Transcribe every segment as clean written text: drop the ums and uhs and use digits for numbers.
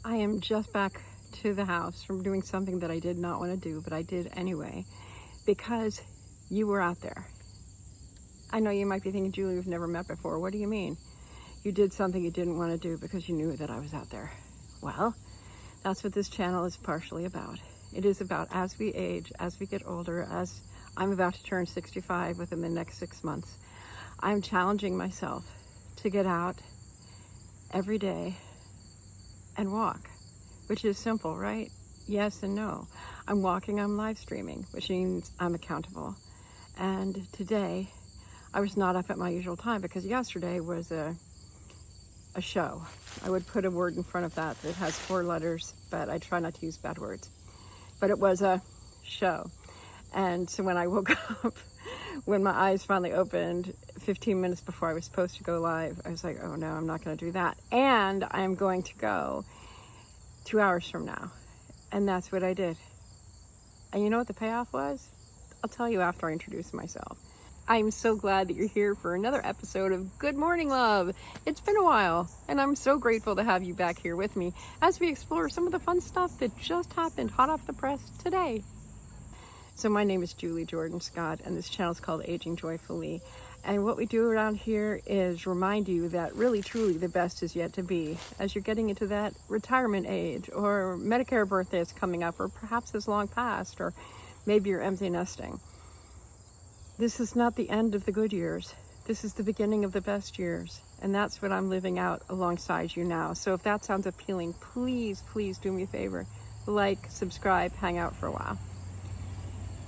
I am just back to the house from doing something that I did not want to do, but I did anyway, because you were out there. I know you might be thinking, Julie, we've never met before. What do you mean? You did something you didn't want to do because you knew that I was out there. Well, that's what this channel is partially about. It is about as we age, as we get older, as I'm about to turn 65 within the next 6 months, I'm challenging myself to get out every day and walk, which is simple, right? Yes and no. I'm walking, I'm live streaming, which means I'm accountable. And today, I was not up at my usual time because yesterday was a show. I would put a word in front of that has 4 letters, but I try not to use bad words. But it was a show. And so when I woke up, when my eyes finally opened 15 minutes before I was supposed to go live, I was like, oh no, I'm not going to do that. And I'm going to go 2 hours from now. And that's what I did. And you know what the payoff was? I'll tell you after I introduce myself. I'm so glad that you're here for another episode of Good Morning Love. It's been a while, and I'm so grateful to have you back here with me as we explore some of the fun stuff that just happened hot off the press today. So my name is Julie Jordan Scott, and this channel is called Aging Joyfully. And what we do around here is remind you that really, truly, the best is yet to be. As you're getting into that retirement age, or Medicare birthday is coming up, or perhaps it's long past, or maybe you're empty nesting. This is not the end of the good years. This is the beginning of the best years. And that's what I'm living out alongside you now. So if that sounds appealing, please, please do me a favor. Like, subscribe, hang out for a while.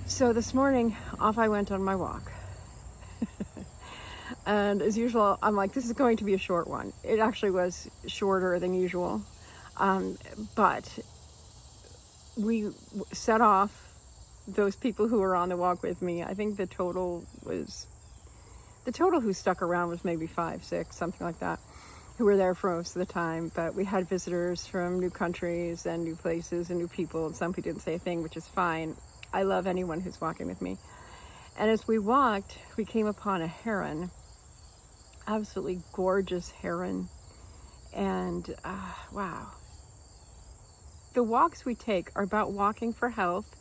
So this morning, off I went on my walk. And as usual, I'm like, this is going to be a short one. It actually was shorter than usual. But we set off those people who were on the walk with me. I think the total who stuck around was maybe 5, 6, something like that, who were there for most of the time. But we had visitors from new countries and new places and new people. And some people didn't say a thing, which is fine. I love anyone who's walking with me. And as we walked, we came upon a heron, absolutely gorgeous heron. And wow. The walks we take are about walking for health,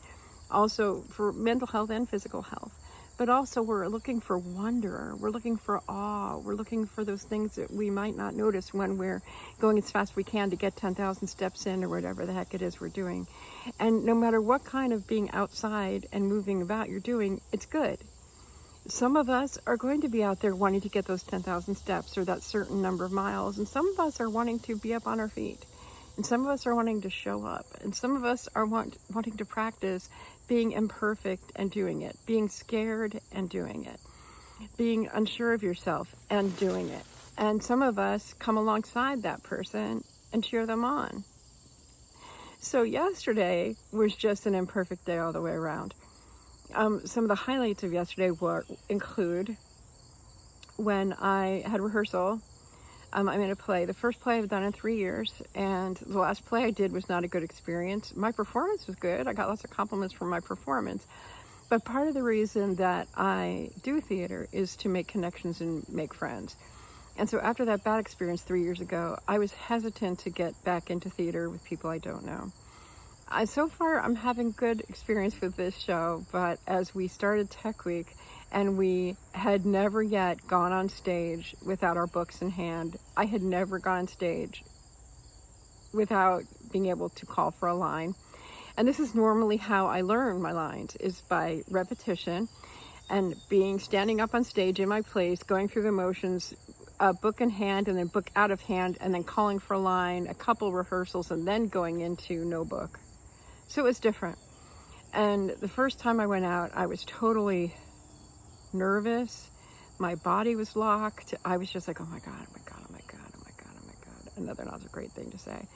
also for mental health and physical health, but also we're looking for wonder, we're looking for awe, we're looking for those things that we might not notice when we're going as fast as we can to get 10,000 steps in or whatever the heck it is we're doing. And no matter what kind of being outside and moving about you're doing, it's good. Some of us are going to be out there wanting to get those 10,000 steps or that certain number of miles, and some of us are wanting to be up on our feet. And some of us are wanting to show up. And some of us are wanting to practice being imperfect and doing it, being scared and doing it, being unsure of yourself and doing it. And some of us come alongside that person and cheer them on. So yesterday was just an imperfect day all the way around. Some of the highlights of yesterday include when I had rehearsal. I'm in a play, the first play I've done in 3 years, and the last play I did was not a good experience. My performance was good. I got lots of compliments for my performance. But part of the reason that I do theater is to make connections and make friends. And so after that bad experience 3 years ago, I was hesitant to get back into theater with people I don't know. So far, I'm having good experience with this show, but as we started Tech Week, and we had never yet gone on stage without our books in hand. I had never gone on stage without being able to call for a line. And this is normally how I learn my lines, is by repetition and standing up on stage in my place, going through the motions, book in hand and then book out of hand, and then calling for a line, a couple rehearsals, and then going into no book. So it was different. And the first time I went out, I was totally nervous. My body was locked. I was just like, oh my God, oh my God, oh my God, oh my God, oh my God. Another not a great thing to say.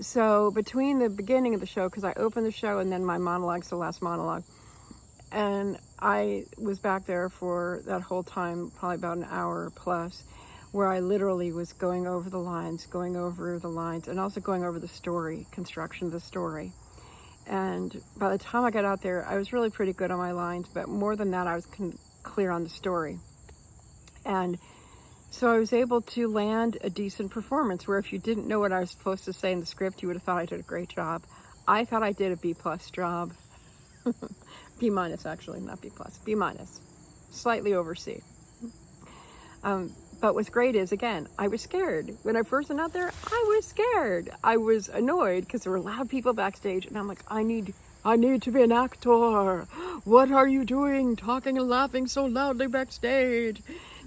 So between the beginning of the show, because I opened the show and then my monologue's the last monologue, and I was back there for that whole time, probably about an hour plus, where I literally was going over the lines, and also going over the story, construction of the story. And by the time I got out there, I was really pretty good on my lines, but more than that, I was clear on the story. And So I was able to land a decent performance where if you didn't know what I was supposed to say in the script, you would have thought I did a great job. I thought I did a B+ job. B- actually, not B+, B-, slightly over C. But what's great is, again, I was scared. When I first went out there, I was scared. I was annoyed because there were loud people backstage, and I'm like, I need to be an actor. What are you doing, talking and laughing so loudly backstage?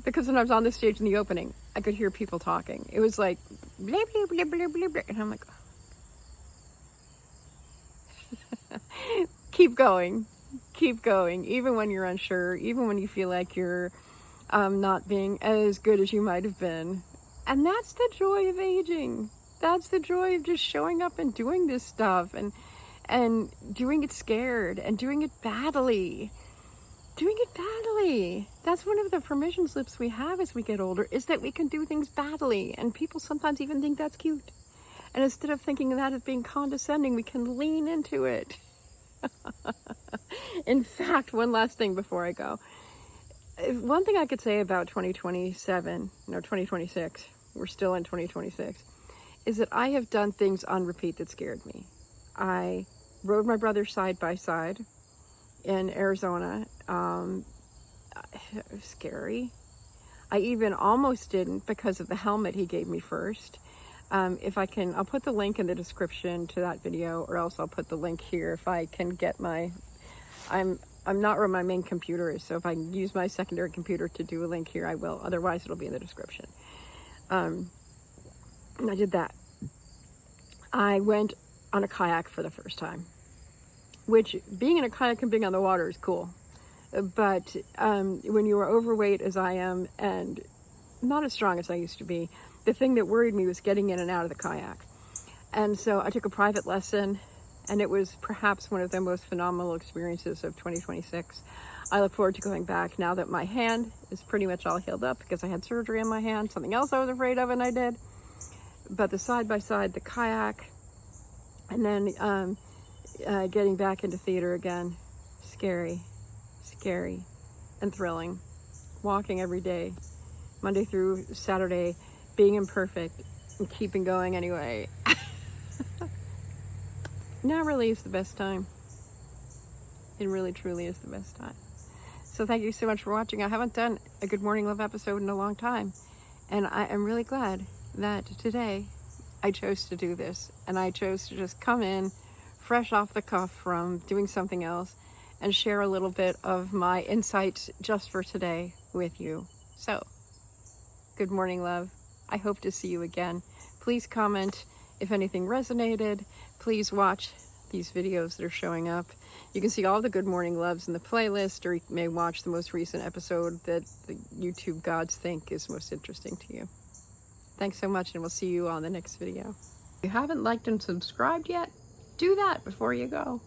Because when I was on the stage in the opening, I could hear people talking. It was like, blah, blah, blah, blah, blah, blah. And I'm like, keep going, even when you're unsure, even when you feel like you're not being as good as you might have been. And that's the joy of aging. That's the joy of just showing up and doing this stuff and doing it scared and doing it badly. That's one of the permission slips we have as we get older, is that we can do things badly, and people sometimes even think that's cute. And instead of thinking of that as being condescending, we can lean into it. In fact, one last thing before I go. One thing I could say about 2026, we're still in 2026, is that I have done things on repeat that scared me. I rode my brother side by side in Arizona. It was scary. I even almost didn't because of the helmet he gave me first. If I can, I'll put the link in the description to that video, or else I'll put the link here if I can get my, I'm not where my main computer is, so if I can use my secondary computer to do a link here, I will. Otherwise, it'll be in the description. And I did that. I went on a kayak for the first time, which being in a kayak and being on the water is cool. But when you are overweight as I am and not as strong as I used to be, the thing that worried me was getting in and out of the kayak. And so I took a private lesson, and it was perhaps one of the most phenomenal experiences of 2026. I look forward to going back now that my hand is pretty much all healed up because I had surgery on my hand, something else I was afraid of, and I did. But the side-by-side, the kayak, and then getting back into theater again, scary and thrilling. Walking every day, Monday through Saturday, being imperfect and keeping going anyway. Now really is the best time. It really truly is the best time. So thank you so much for watching. I haven't done a Good Morning Love episode in a long time, and I am really glad that today I chose to do this, and I chose to just come in fresh off the cuff from doing something else and share a little bit of my insights just for today with you. So, good morning, love. I hope to see you again. Please comment if anything resonated. Please watch these videos that are showing up. You can see all the Good Morning Loves in the playlist, or you may watch the most recent episode that the YouTube gods think is most interesting to you. Thanks so much, and we'll see you on the next video. If you haven't liked and subscribed yet, do that before you go.